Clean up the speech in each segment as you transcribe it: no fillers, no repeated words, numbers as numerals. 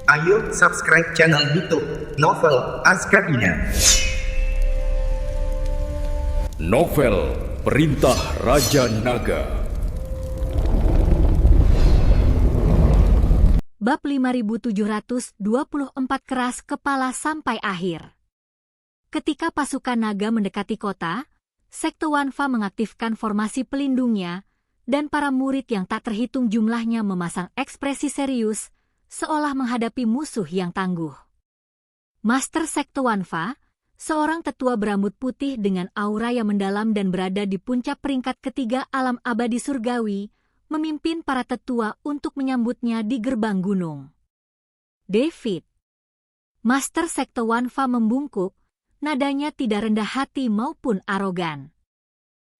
Ayo subscribe channel YouTube Novel Azkabina. Novel Perintah Raja Naga. Bab 5724 keras kepala sampai akhir. Ketika pasukan naga mendekati kota, Sekte Wanfa mengaktifkan formasi pelindungnya, dan para murid yang tak terhitung jumlahnya memasang ekspresi serius, seolah menghadapi musuh yang tangguh. Master Sekte Wanfa, seorang tetua berambut putih dengan aura yang mendalam dan berada di puncak peringkat ketiga alam abadi surgawi, memimpin para tetua untuk menyambutnya di gerbang gunung. David. Master Sekte Wanfa membungkuk, nadanya tidak rendah hati maupun arogan.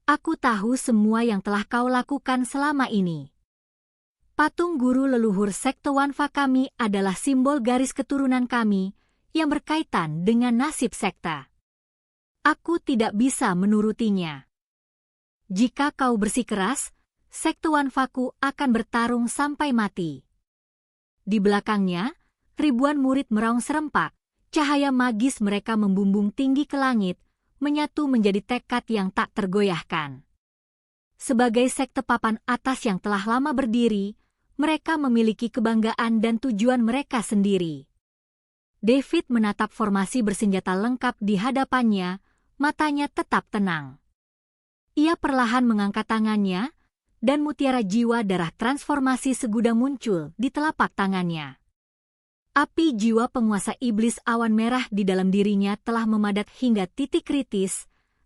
Aku tahu semua yang telah kau lakukan selama ini. Patung guru leluhur Sekte Wanfa kami adalah simbol garis keturunan kami yang berkaitan dengan nasib sekta. Aku tidak bisa menurutinya. Jika kau bersikeras, Sekte Wanfaku akan bertarung sampai mati. Di belakangnya, ribuan murid meraung serempak, cahaya magis mereka membumbung tinggi ke langit, menyatu menjadi tekad yang tak tergoyahkan. Sebagai sekte papan atas yang telah lama berdiri, mereka memiliki kebanggaan dan tujuan mereka sendiri. David menatap formasi bersenjata lengkap di hadapannya, matanya tetap tenang. Ia perlahan mengangkat tangannya, dan mutiara jiwa darah transformasi segudang muncul di telapak tangannya. Api jiwa penguasa iblis awan merah di dalam dirinya telah memadat hingga titik kritis,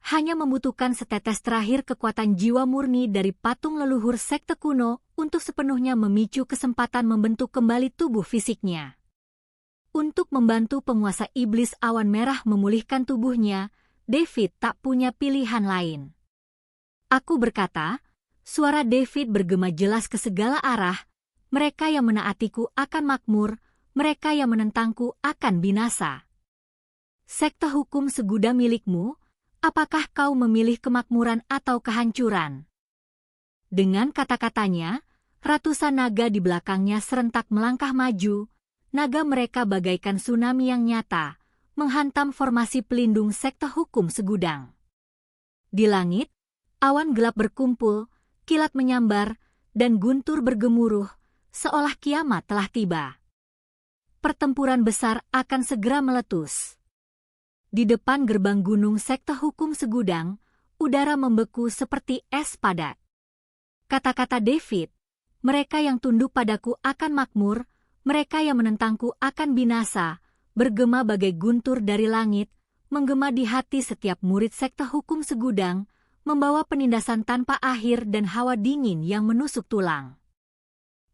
hanya membutuhkan setetes terakhir kekuatan jiwa murni dari patung leluhur sekte kuno untuk sepenuhnya memicu kesempatan membentuk kembali tubuh fisiknya. Untuk membantu penguasa iblis awan merah memulihkan tubuhnya, David tak punya pilihan lain. Aku berkata, suara David bergema jelas ke segala arah, mereka yang menaatiku akan makmur, mereka yang menentangku akan binasa. Sekte hukum seguda milikmu, apakah kau memilih kemakmuran atau kehancuran? Dengan kata-katanya, ratusan naga di belakangnya serentak melangkah maju, naga mereka bagaikan tsunami yang nyata, menghantam formasi pelindung sekte hukum segudang. Di langit, awan gelap berkumpul, kilat menyambar, dan guntur bergemuruh, seolah kiamat telah tiba. Pertempuran besar akan segera meletus. Di depan gerbang gunung sekte hukum segudang, udara membeku seperti es padat. Kata-kata David, mereka yang tunduk padaku akan makmur, mereka yang menentangku akan binasa, bergema bagai guntur dari langit, menggema di hati setiap murid sekte hukum segudang, membawa penindasan tanpa akhir dan hawa dingin yang menusuk tulang.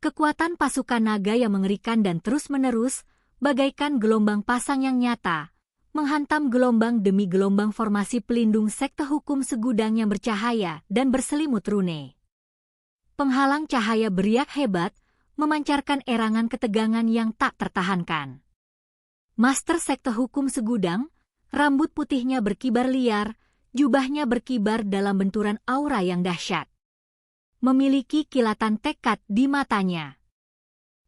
Kekuatan pasukan naga yang mengerikan dan terus-menerus, bagaikan gelombang pasang yang nyata, menghantam gelombang demi gelombang formasi pelindung sekte hukum segudang yang bercahaya dan berselimut rune. Penghalang cahaya beriak hebat, memancarkan erangan ketegangan yang tak tertahankan. Master sekte hukum segudang, rambut putihnya berkibar liar, jubahnya berkibar dalam benturan aura yang dahsyat. Memiliki kilatan tekad di matanya.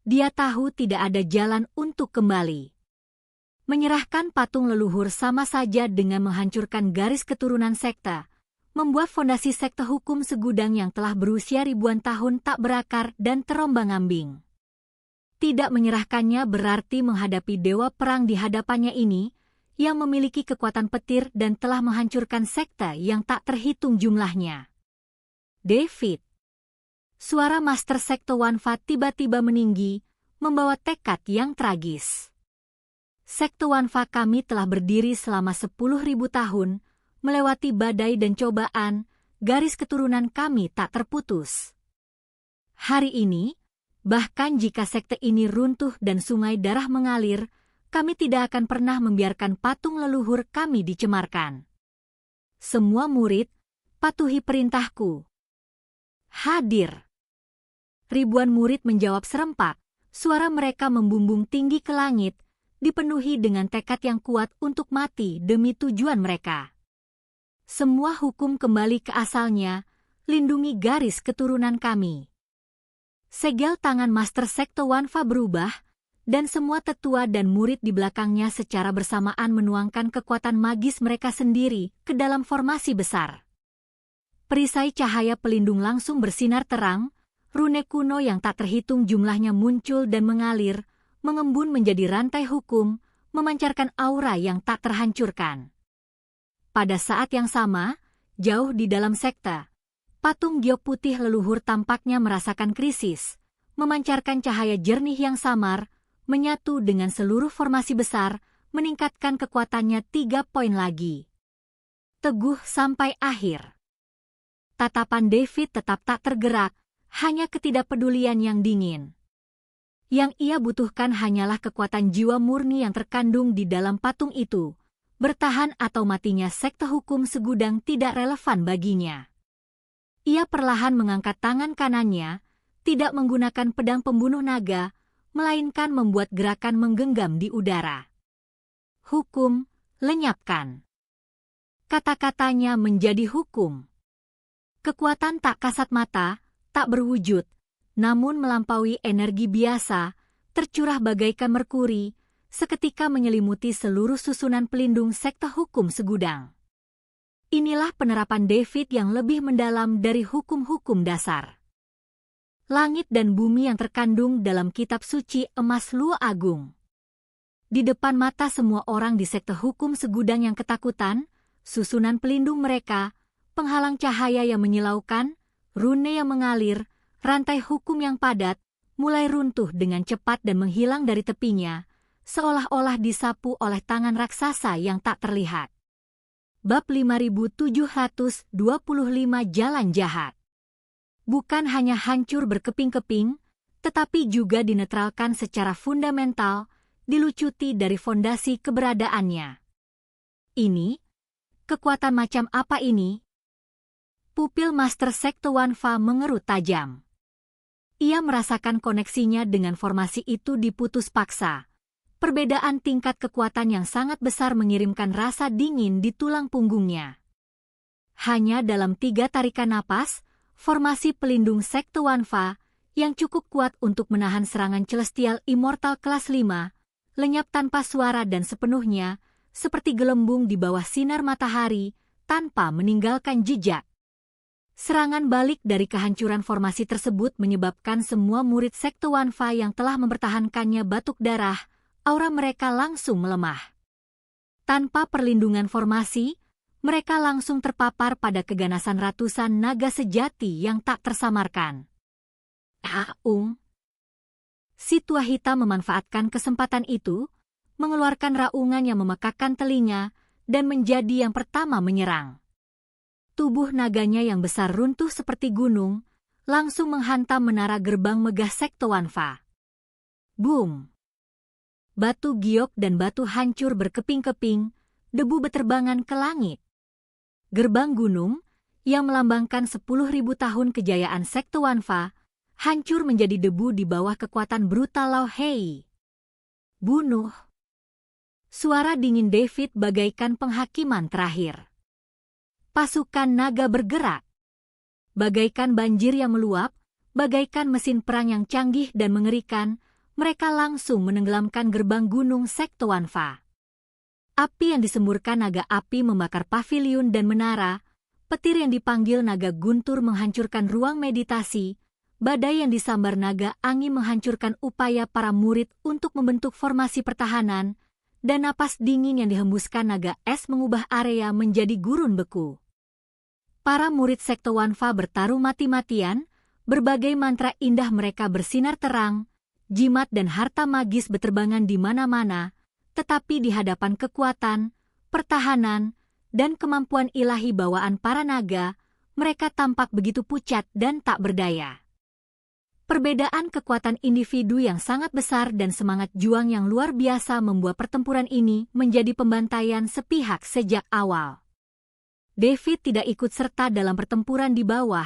Dia tahu tidak ada jalan untuk kembali. Menyerahkan patung leluhur sama saja dengan menghancurkan garis keturunan sekte, membuat fondasi sekte hukum segudang yang telah berusia ribuan tahun tak berakar dan terombang-ambing. Tidak menyerahkannya berarti menghadapi dewa perang di hadapannya ini, yang memiliki kekuatan petir dan telah menghancurkan sekte yang tak terhitung jumlahnya. David. Suara Master Sekte Wanfa tiba-tiba meninggi, membawa tekad yang tragis. Sekte Wanfa kami telah berdiri selama 10.000 tahun, melewati badai dan cobaan, garis keturunan kami tak terputus. Hari ini, bahkan jika sekte ini runtuh dan sungai darah mengalir, kami tidak akan pernah membiarkan patung leluhur kami dicemarkan. Semua murid, patuhi perintahku. Hadir. Ribuan murid menjawab serempak, suara mereka membumbung tinggi ke langit, dipenuhi dengan tekad yang kuat untuk mati demi tujuan mereka. Semua hukum kembali ke asalnya, lindungi garis keturunan kami. Segel tangan Master Sekte Wanfa berubah, dan semua tetua dan murid di belakangnya secara bersamaan menuangkan kekuatan magis mereka sendiri ke dalam formasi besar. Perisai cahaya pelindung langsung bersinar terang, rune kuno yang tak terhitung jumlahnya muncul dan mengalir, mengembun menjadi rantai hukum, memancarkan aura yang tak terhancurkan. Pada saat yang sama, jauh di dalam sekte, patung giok putih leluhur tampaknya merasakan krisis, memancarkan cahaya jernih yang samar, menyatu dengan seluruh formasi besar, meningkatkan kekuatannya 3 poin lagi. Teguh sampai akhir. Tatapan David tetap tak tergerak, hanya ketidakpedulian yang dingin. Yang ia butuhkan hanyalah kekuatan jiwa murni yang terkandung di dalam patung itu. Bertahan atau matinya sekte hukum segudang tidak relevan baginya. Ia perlahan mengangkat tangan kanannya, tidak menggunakan pedang pembunuh naga, melainkan membuat gerakan menggenggam di udara. Hukum, lenyapkan. Kata-katanya menjadi hukum. Kekuatan tak kasat mata, tak berwujud, namun melampaui energi biasa, tercurah bagaikan merkuri, seketika menyelimuti seluruh susunan pelindung sekte hukum segudang. Inilah penerapan David yang lebih mendalam dari hukum-hukum dasar. Langit dan bumi yang terkandung dalam kitab suci emas Luo Agung. Di depan mata semua orang di sekte hukum segudang yang ketakutan, susunan pelindung mereka, penghalang cahaya yang menyilaukan, rune yang mengalir, rantai hukum yang padat, mulai runtuh dengan cepat dan menghilang dari tepinya, seolah-olah disapu oleh tangan raksasa yang tak terlihat. Bab 5725 Jalan Jahat. Bukan hanya hancur berkeping-keping, tetapi juga dinetralkan secara fundamental, dilucuti dari fondasi keberadaannya. Ini, kekuatan macam apa ini? Pupil Master Sekte Wanfa mengerut tajam. Ia merasakan koneksinya dengan formasi itu diputus paksa. Perbedaan tingkat kekuatan yang sangat besar mengirimkan rasa dingin di tulang punggungnya. Hanya dalam 3 tarikan napas, formasi pelindung Sekte Wanfa, yang cukup kuat untuk menahan serangan celestial immortal kelas 5, lenyap tanpa suara dan sepenuhnya, seperti gelembung di bawah sinar matahari, tanpa meninggalkan jejak. Serangan balik dari kehancuran formasi tersebut menyebabkan semua murid Sekte Wanfa yang telah mempertahankannya batuk darah, aura mereka langsung melemah. Tanpa perlindungan formasi, mereka langsung terpapar pada keganasan ratusan naga sejati yang tak tersamarkan. Aung. Si tua hitam memanfaatkan kesempatan itu, mengeluarkan raungan yang memekakkan telinga, dan menjadi yang pertama menyerang. Tubuh naganya yang besar runtuh seperti gunung, langsung menghantam menara gerbang megah Sekte Wanfa. Boom! Batu giok dan batu hancur berkeping-keping, debu beterbangan ke langit. Gerbang gunung, yang melambangkan 10.000 tahun kejayaan Sekte Wanfa, hancur menjadi debu di bawah kekuatan brutal Lao Hei. Bunuh! Suara dingin David bagaikan penghakiman terakhir. Pasukan naga bergerak. Bagaikan banjir yang meluap, bagaikan mesin perang yang canggih dan mengerikan, mereka langsung menenggelamkan gerbang gunung Sekte Wanfa. Api yang disemburkan naga api membakar paviliun dan menara, petir yang dipanggil naga guntur menghancurkan ruang meditasi, badai yang disambar naga angin menghancurkan upaya para murid untuk membentuk formasi pertahanan, dan napas dingin yang dihembuskan naga es mengubah area menjadi gurun beku. Para murid Sekte Wanfa bertarung mati-matian, berbagai mantra indah mereka bersinar terang, jimat dan harta magis beterbangan di mana-mana, tetapi di hadapan kekuatan, pertahanan, dan kemampuan ilahi bawaan para naga, mereka tampak begitu pucat dan tak berdaya. Perbedaan kekuatan individu yang sangat besar dan semangat juang yang luar biasa membuat pertempuran ini menjadi pembantaian sepihak sejak awal. David tidak ikut serta dalam pertempuran di bawah.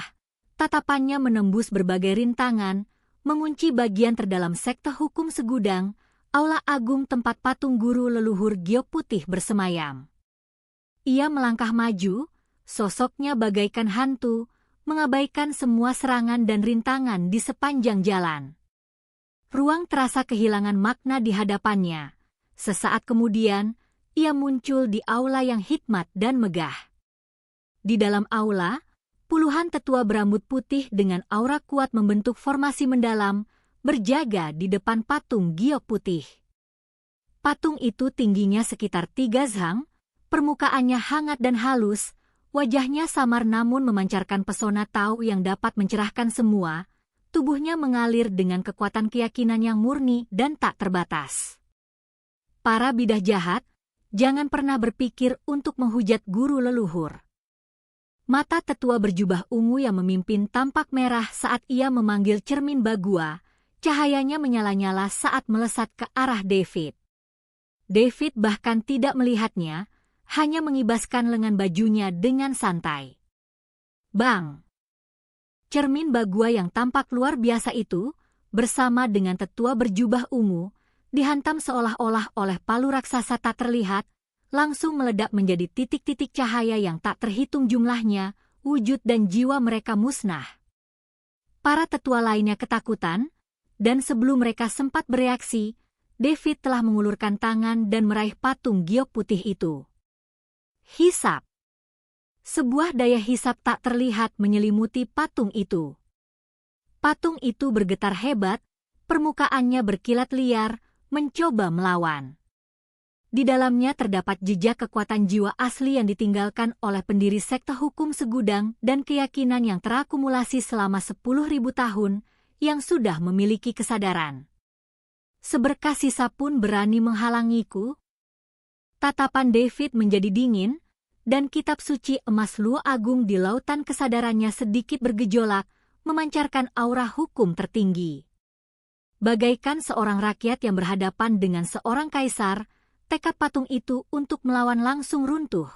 Tatapannya menembus berbagai rintangan, mengunci bagian terdalam sekte hukum segudang, aula agung tempat patung guru leluhur giok putih bersemayam. Ia melangkah maju, sosoknya bagaikan hantu, mengabaikan semua serangan dan rintangan di sepanjang jalan. Ruang terasa kehilangan makna di hadapannya. Sesaat kemudian, ia muncul di aula yang hikmat dan megah. Di dalam aula, puluhan tetua berambut putih dengan aura kuat membentuk formasi mendalam, berjaga di depan patung giok putih. Patung itu tingginya sekitar 3 zhang, permukaannya hangat dan halus, wajahnya samar namun memancarkan pesona Tao yang dapat mencerahkan semua, tubuhnya mengalir dengan kekuatan keyakinan yang murni dan tak terbatas. Para bidah jahat, jangan pernah berpikir untuk menghujat guru leluhur. Mata tetua berjubah ungu yang memimpin tampak merah saat ia memanggil cermin Bagua, cahayanya menyala-nyala saat melesat ke arah David. David bahkan tidak melihatnya, hanya mengibaskan lengan bajunya dengan santai. Bang! Cermin Bagua yang tampak luar biasa itu, bersama dengan tetua berjubah ungu, dihantam seolah-olah oleh palu raksasa tak terlihat, langsung meledak menjadi titik-titik cahaya yang tak terhitung jumlahnya, wujud dan jiwa mereka musnah. Para tetua lainnya ketakutan, dan sebelum mereka sempat bereaksi, David telah mengulurkan tangan dan meraih patung giok putih itu. Hisap. Sebuah daya hisap tak terlihat menyelimuti patung itu. Patung itu bergetar hebat, permukaannya berkilat liar, mencoba melawan. Di dalamnya terdapat jejak kekuatan jiwa asli yang ditinggalkan oleh pendiri sekte hukum segudang dan keyakinan yang terakumulasi selama 10.000 tahun yang sudah memiliki kesadaran. Seberkas sisa pun berani menghalangiku? Tatapan David menjadi dingin, dan kitab suci emas Luo Agung di lautan kesadarannya sedikit bergejolak, memancarkan aura hukum tertinggi. Bagaikan seorang rakyat yang berhadapan dengan seorang kaisar, tekad patung itu untuk melawan langsung runtuh.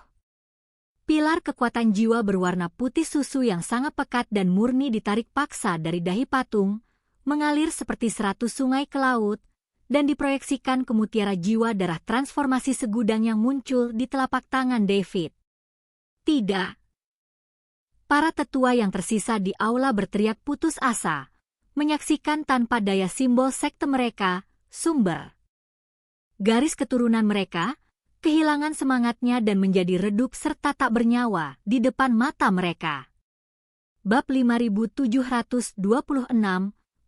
Pilar kekuatan jiwa berwarna putih susu yang sangat pekat dan murni ditarik paksa dari dahi patung, mengalir seperti 100 sungai ke laut, dan diproyeksikan ke mutiara jiwa darah transformasi segudang yang muncul di telapak tangan David. Tidak. Para tetua yang tersisa di aula berteriak putus asa, menyaksikan tanpa daya simbol sekte mereka, sumber. Garis keturunan mereka, kehilangan semangatnya dan menjadi redup serta tak bernyawa di depan mata mereka. Bab 5726,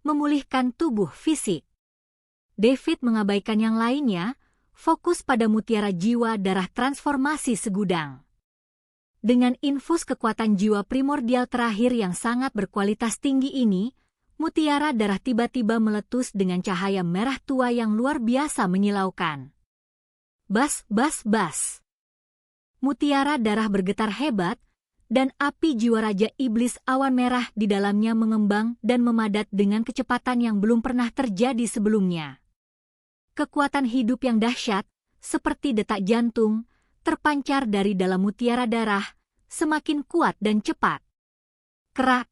memulihkan tubuh fisik. David mengabaikan yang lainnya, fokus pada mutiara jiwa darah transformasi segudang. Dengan infus kekuatan jiwa primordial terakhir yang sangat berkualitas tinggi ini, mutiara darah tiba-tiba meletus dengan cahaya merah tua yang luar biasa menyilaukan. Bas, bas, bas. Mutiara darah bergetar hebat, dan api jiwa Raja Iblis awan merah di dalamnya mengembang dan memadat dengan kecepatan yang belum pernah terjadi sebelumnya. Kekuatan hidup yang dahsyat, seperti detak jantung, terpancar dari dalam mutiara darah, semakin kuat dan cepat. Kerak.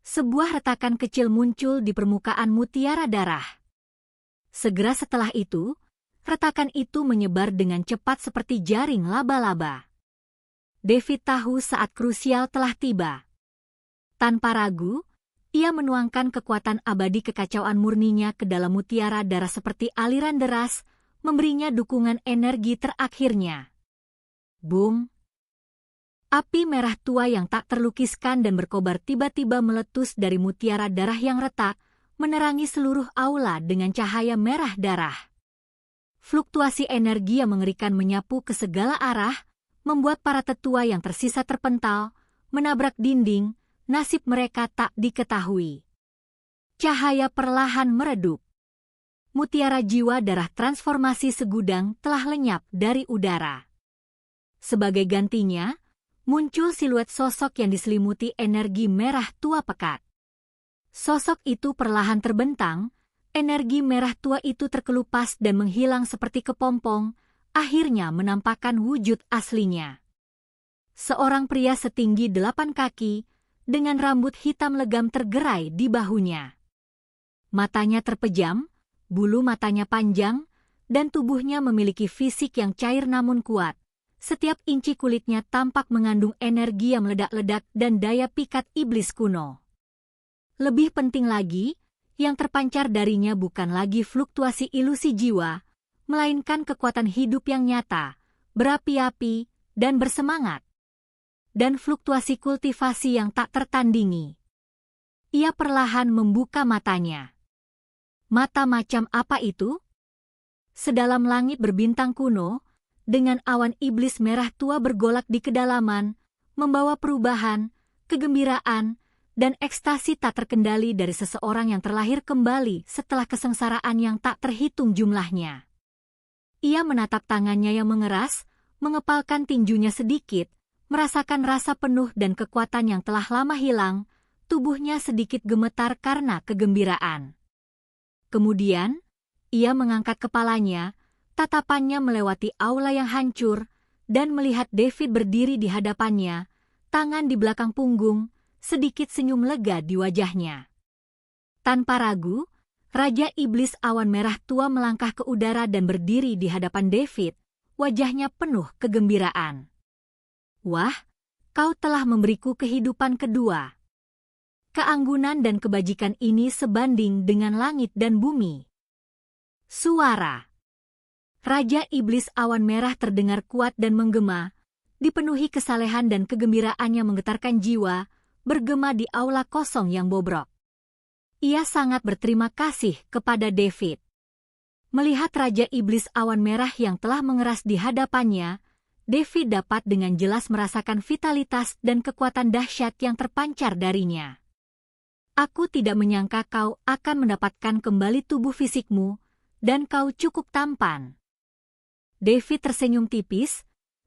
Sebuah retakan kecil muncul di permukaan mutiara darah. Segera setelah itu, retakan itu menyebar dengan cepat seperti jaring laba-laba. David tahu saat krusial telah tiba. Tanpa ragu, ia menuangkan kekuatan abadi kekacauan murninya ke dalam mutiara darah seperti aliran deras, memberinya dukungan energi terakhirnya. Boom! Api merah tua yang tak terlukiskan dan berkobar tiba-tiba meletus dari mutiara darah yang retak, menerangi seluruh aula dengan cahaya merah darah. Fluktuasi energi yang mengerikan menyapu ke segala arah, membuat para tetua yang tersisa terpental, menabrak dinding, nasib mereka tak diketahui. Cahaya perlahan meredup. Mutiara jiwa darah transformasi segudang telah lenyap dari udara. Sebagai gantinya, muncul siluet sosok yang diselimuti energi merah tua pekat. Sosok itu perlahan terbentang, energi merah tua itu terkelupas dan menghilang seperti kepompong, akhirnya menampakkan wujud aslinya. Seorang pria setinggi 8 kaki, dengan rambut hitam legam tergerai di bahunya. Matanya terpejam, bulu matanya panjang, dan tubuhnya memiliki fisik yang cair namun kuat. Setiap inci kulitnya tampak mengandung energi yang meledak-ledak dan daya pikat iblis kuno. Lebih penting lagi, yang terpancar darinya bukan lagi fluktuasi ilusi jiwa, melainkan kekuatan hidup yang nyata, berapi-api, dan bersemangat. Dan fluktuasi kultivasi yang tak tertandingi. Ia perlahan membuka matanya. Mata macam apa itu? Sedalam langit berbintang kuno, dengan awan iblis merah tua bergolak di kedalaman, membawa perubahan, kegembiraan, dan ekstasi tak terkendali dari seseorang yang terlahir kembali setelah kesengsaraan yang tak terhitung jumlahnya. Ia menatap tangannya yang mengeras, mengepalkan tinjunya sedikit, merasakan rasa penuh dan kekuatan yang telah lama hilang, tubuhnya sedikit gemetar karena kegembiraan. Kemudian, ia mengangkat kepalanya, tatapannya melewati aula yang hancur, dan melihat David berdiri di hadapannya, tangan di belakang punggung, sedikit senyum lega di wajahnya. Tanpa ragu, Raja Iblis Awan Merah Tua melangkah ke udara dan berdiri di hadapan David, wajahnya penuh kegembiraan. Wah, kau telah memberiku kehidupan kedua. Keanggunan dan kebajikan ini sebanding dengan langit dan bumi. Suara Raja Iblis Awan Merah terdengar kuat dan menggema, dipenuhi kesalehan dan kegembiraannya menggetarkan jiwa, bergema di aula kosong yang bobrok. Ia sangat berterima kasih kepada David. Melihat Raja Iblis Awan Merah yang telah mengeras di hadapannya, David dapat dengan jelas merasakan vitalitas dan kekuatan dahsyat yang terpancar darinya. Aku tidak menyangka kau akan mendapatkan kembali tubuh fisikmu, dan kau cukup tampan. David tersenyum tipis,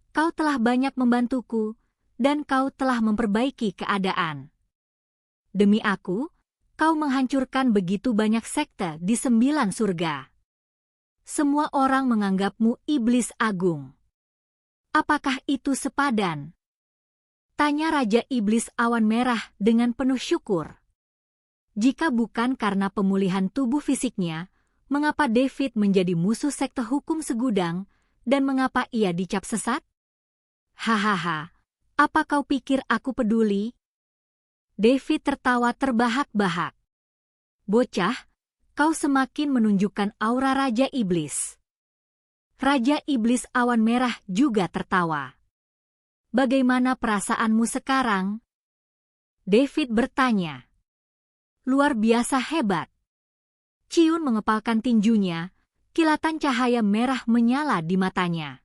kau telah banyak membantuku, dan kau telah memperbaiki keadaan. Demi aku, kau menghancurkan begitu banyak sekte di 9 surga. Semua orang menganggapmu iblis agung. Apakah itu sepadan? Tanya Raja Iblis Awan Merah dengan penuh syukur. Jika bukan karena pemulihan tubuh fisiknya, mengapa David menjadi musuh sekte hukum segudang, dan mengapa ia dicap sesat? Hahaha, apa kau pikir aku peduli? David tertawa terbahak-bahak. Bocah, kau semakin menunjukkan aura Raja Iblis. Raja Iblis Awan Merah juga tertawa. Bagaimana perasaanmu sekarang? David bertanya. Luar biasa hebat. Ciun mengepalkan tinjunya, kilatan cahaya merah menyala di matanya.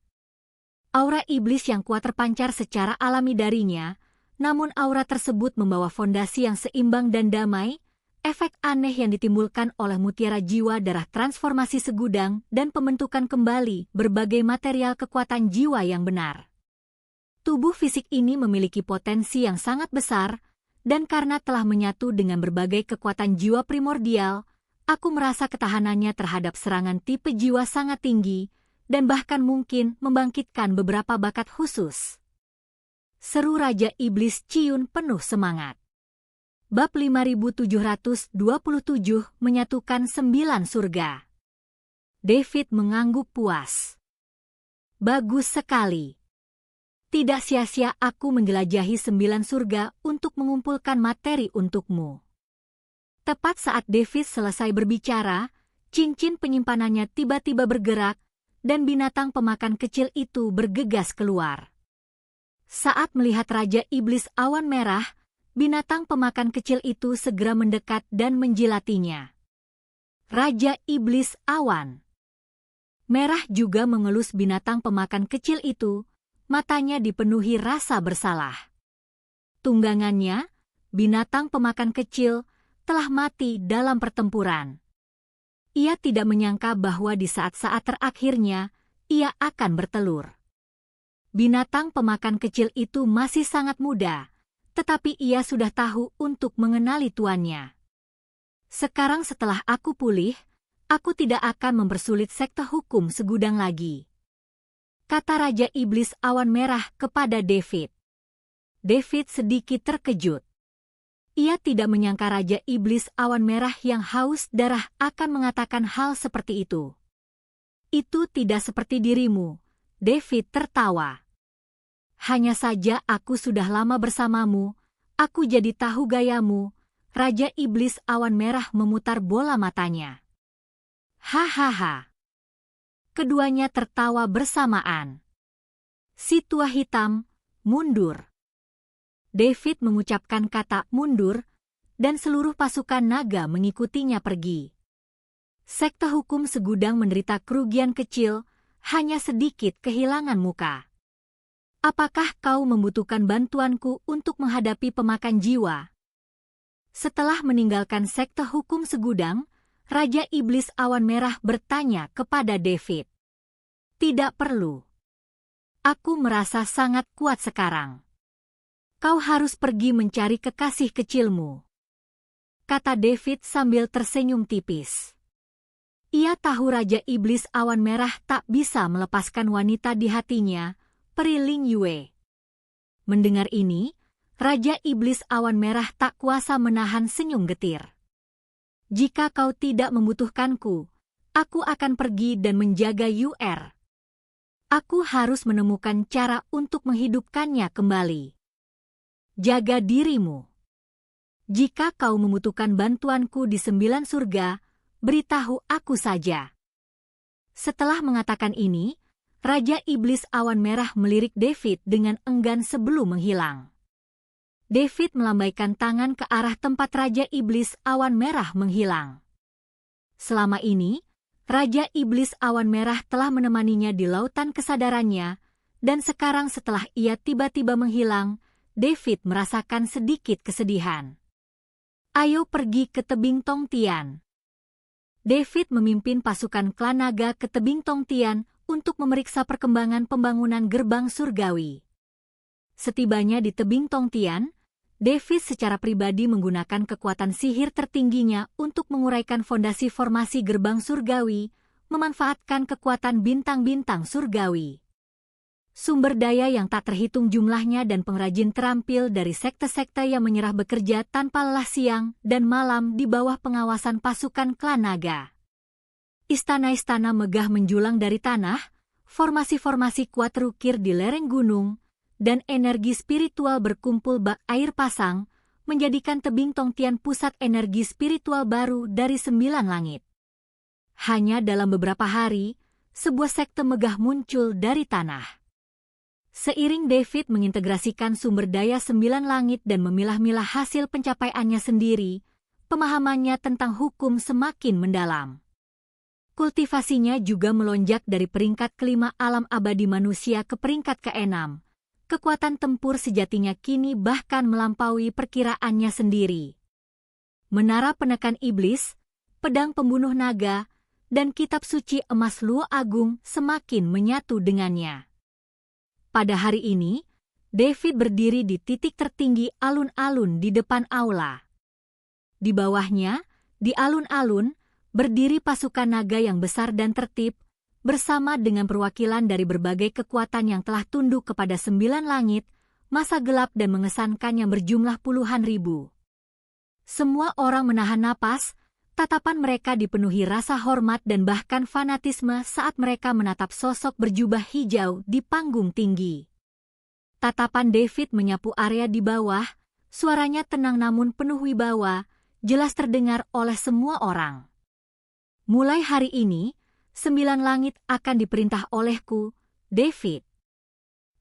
Aura iblis yang kuat terpancar secara alami darinya, namun aura tersebut membawa fondasi yang seimbang dan damai, efek aneh yang ditimbulkan oleh mutiara jiwa darah transformasi segudang dan pembentukan kembali berbagai material kekuatan jiwa yang benar. Tubuh fisik ini memiliki potensi yang sangat besar, dan karena telah menyatu dengan berbagai kekuatan jiwa primordial, aku merasa ketahanannya terhadap serangan tipe jiwa sangat tinggi, dan bahkan mungkin membangkitkan beberapa bakat khusus. Seru Raja Iblis Ciun penuh semangat. Bab 5727 menyatukan 9 surga. David mengangguk puas. Bagus sekali. Tidak sia-sia aku menjelajahi 9 surga untuk mengumpulkan materi untukmu. Tepat saat David selesai berbicara, cincin penyimpanannya tiba-tiba bergerak, dan binatang pemakan kecil itu bergegas keluar. Saat melihat Raja Iblis Awan Merah, binatang pemakan kecil itu segera mendekat dan menjilatinya. Raja Iblis Awan Merah juga mengelus binatang pemakan kecil itu, matanya dipenuhi rasa bersalah. Tunggangannya, binatang pemakan kecil, telah mati dalam pertempuran. Ia tidak menyangka bahwa di saat-saat terakhirnya, ia akan bertelur. Binatang pemakan kecil itu masih sangat muda, tetapi ia sudah tahu untuk mengenali tuannya. Sekarang setelah aku pulih, aku tidak akan mempersulit sekte hukum segudang lagi, kata Raja Iblis Awan Merah kepada David. David sedikit terkejut. Ia tidak menyangka Raja Iblis Awan Merah yang haus darah akan mengatakan hal seperti itu. Itu tidak seperti dirimu, David tertawa. Hanya saja aku sudah lama bersamamu, aku jadi tahu gayamu, Raja Iblis Awan Merah memutar bola matanya. Hahaha. Keduanya tertawa bersamaan. Si tua hitam, mundur. David mengucapkan kata mundur, dan seluruh pasukan naga mengikutinya pergi. Sekte hukum segudang menderita kerugian kecil, hanya sedikit kehilangan muka. Apakah kau membutuhkan bantuanku untuk menghadapi pemakan jiwa? Setelah meninggalkan sekte hukum segudang, Raja Iblis Awan Merah bertanya kepada David. Tidak perlu. Aku merasa sangat kuat sekarang. Kau harus pergi mencari kekasih kecilmu, kata David sambil tersenyum tipis. Ia tahu Raja Iblis Awan Merah tak bisa melepaskan wanita di hatinya, Peri Ling Yue. Mendengar ini, Raja Iblis Awan Merah tak kuasa menahan senyum getir. Jika kau tidak membutuhkanku, aku akan pergi dan menjaga UR. Aku harus menemukan cara untuk menghidupkannya kembali. Jaga dirimu. Jika kau membutuhkan bantuanku di 9 surga, beritahu aku saja. Setelah mengatakan ini, Raja Iblis Awan Merah melirik David dengan enggan sebelum menghilang. David melambaikan tangan ke arah tempat Raja Iblis Awan Merah menghilang. Selama ini, Raja Iblis Awan Merah telah menemaninya di lautan kesadarannya, dan sekarang setelah ia tiba-tiba menghilang, David merasakan sedikit kesedihan. Ayo pergi ke tebing Tongtian. David memimpin pasukan klan naga ke tebing Tongtian untuk memeriksa perkembangan pembangunan gerbang surgawi. Setibanya di tebing Tongtian, David secara pribadi menggunakan kekuatan sihir tertingginya untuk menguraikan fondasi formasi gerbang surgawi, memanfaatkan kekuatan bintang-bintang surgawi. Sumber daya yang tak terhitung jumlahnya dan pengrajin terampil dari sekte-sekte yang menyerah bekerja tanpa lelah siang dan malam di bawah pengawasan pasukan klan naga. Istana-istana megah menjulang dari tanah, formasi-formasi kuat terukir di lereng gunung, dan energi spiritual berkumpul bak air pasang, menjadikan tebing Tongtian pusat energi spiritual baru dari 9 langit. Hanya dalam beberapa hari, sebuah sekte megah muncul dari tanah. Seiring David mengintegrasikan sumber daya 9 langit dan memilah-milah hasil pencapaiannya sendiri, pemahamannya tentang hukum semakin mendalam. Kultivasinya juga melonjak dari peringkat ke-5 alam abadi manusia ke peringkat ke-6. Kekuatan tempur sejatinya kini bahkan melampaui perkiraannya sendiri. Menara penekan iblis, pedang pembunuh naga, dan kitab suci emas Luo Agung semakin menyatu dengannya. Pada hari ini, David berdiri di titik tertinggi alun-alun di depan aula. Di bawahnya, di alun-alun, berdiri pasukan naga yang besar dan tertib, bersama dengan perwakilan dari berbagai kekuatan yang telah tunduk kepada 9 langit, masa gelap dan mengesankan yang berjumlah puluhan ribu. Semua orang menahan napas, tatapan mereka dipenuhi rasa hormat dan bahkan fanatisme saat mereka menatap sosok berjubah hijau di panggung tinggi. Tatapan David menyapu area di bawah, suaranya tenang namun penuh wibawa, jelas terdengar oleh semua orang. Mulai hari ini, 9 langit akan diperintah olehku, David.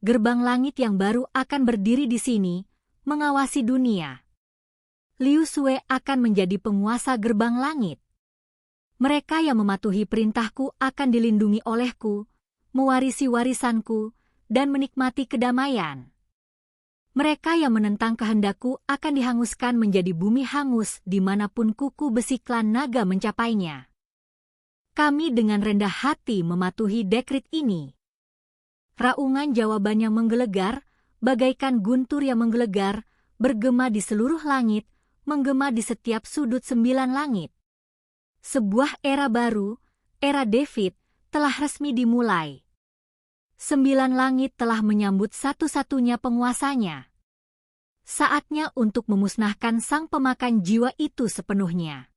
Gerbang langit yang baru akan berdiri di sini, mengawasi dunia. Liu Sue akan menjadi penguasa gerbang langit. Mereka yang mematuhi perintahku akan dilindungi olehku, mewarisi warisanku, dan menikmati kedamaian. Mereka yang menentang kehendakku akan dihanguskan menjadi bumi hangus dimanapun kuku besi klan naga mencapainya. Kami dengan rendah hati mematuhi dekrit ini. Raungan jawabannya menggelegar, bagaikan guntur yang menggelegar, bergema di seluruh langit, menggema di setiap sudut 9 langit. Sebuah era baru, era David, telah resmi dimulai. 9 langit telah menyambut satu-satunya penguasanya. Saatnya untuk memusnahkan sang pemakan jiwa itu sepenuhnya.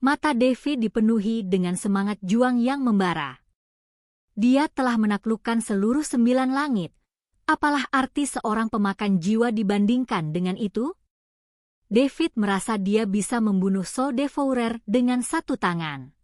Mata David dipenuhi dengan semangat juang yang membara. Dia telah menaklukkan seluruh 9 langit. Apalah arti seorang pemakan jiwa dibandingkan dengan itu? David merasa dia bisa membunuh Soul Devourer dengan satu tangan.